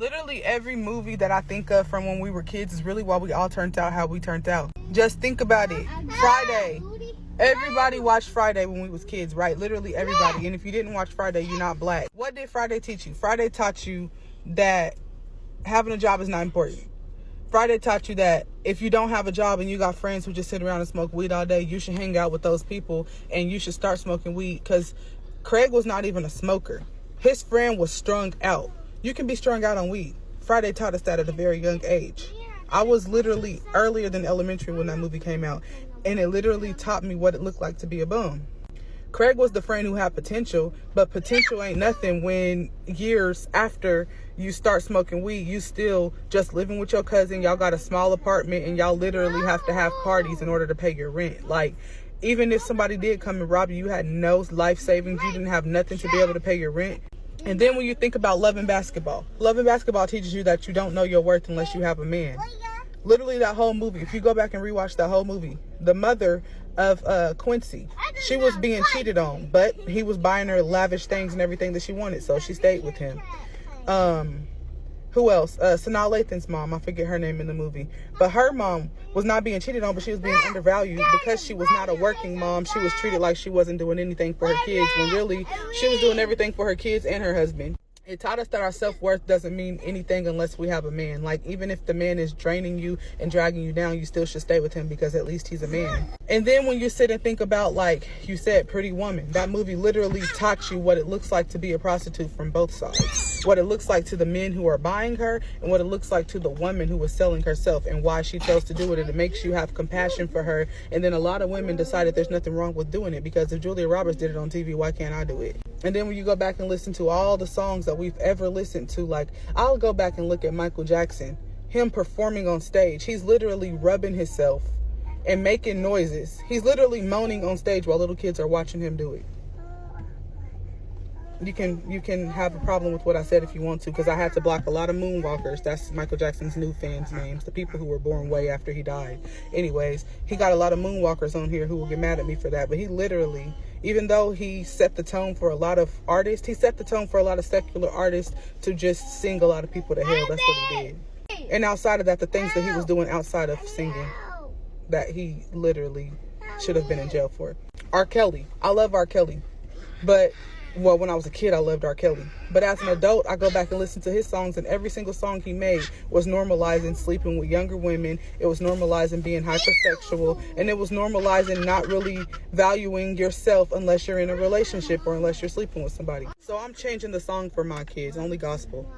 Literally every movie that I think of from when we were kids is really why we all turned out how we turned out. Just think about it. Friday. Everybody watched Friday when we was kids, right? Literally everybody. And if you didn't watch Friday, you're not black. What did Friday teach you? Friday taught you that having a job is not important. Friday taught you that if you don't have a job and you got friends who just sit around and smoke weed all day, you should hang out with those people and you should start smoking weed. Because Craig was not even a smoker. His friend was strung out. You can be strung out on weed. Friday taught us that at a very young age. I was literally earlier than elementary when that movie came out, and it literally taught me what it looked like to be a bum. Craig was the friend who had potential, but potential ain't nothing when years after you start smoking weed, you still just living with your cousin, y'all got a small apartment, and y'all literally have to have parties in order to pay your rent. Like, even if somebody did come and rob you, you had no life savings, you didn't have nothing to be able to pay your rent. And then when you think about loving basketball teaches you that you don't know your worth unless you have a man. Literally that whole movie, if you go back and rewatch that whole movie, the mother of Quincy, she was being cheated on, but he was buying her lavish things and everything that she wanted, so she stayed with him. Who else? Sanaa Lathan's mom, I forget her name in the movie, but her mom was not being cheated on, but she was being undervalued because she was not a working mom. She was treated like she wasn't doing anything for her kids, when really she was doing everything for her kids and her husband. It taught us that our self-worth doesn't mean anything unless we have a man. Like, even if the man is draining you and dragging you down, you still should stay with him because at least he's a man. And then when you sit and think about, like you said, Pretty Woman, that movie literally taught you what it looks like to be a prostitute from both sides. What it looks like to the men who are buying her and what it looks like to the woman who was selling herself and why she chose to do it. And it makes you have compassion for her. And then a lot of women decided there's nothing wrong with doing it because if Julia Roberts did it on TV, why can't I do it? And then when you go back and listen to all the songs that we've ever listened to, like, I'll go back and look at Michael Jackson, him performing on stage. He's literally rubbing himself and making noises. He's literally moaning on stage while little kids are watching him do it. You can have a problem with what I said if you want to, because I had to block a lot of moonwalkers. That's Michael Jackson's new fans' names, the people who were born way after he died. Anyways, he got a lot of moonwalkers on here who will get mad at me for that, but he literally, even though he set the tone for a lot of artists, he set the tone for a lot of secular artists to just sing a lot of people to hell. That's what he did. And outside of that, the things that he was doing outside of singing, that he literally should have been in jail for. R. Kelly. I love R. Kelly. But, well, when I was a kid, I loved R. Kelly. But as an adult, I go back and listen to his songs, and every single song he made was normalizing sleeping with younger women. It was normalizing being hypersexual, and it was normalizing not really valuing yourself unless you're in a relationship or unless you're sleeping with somebody. So I'm changing the song for my kids, only gospel.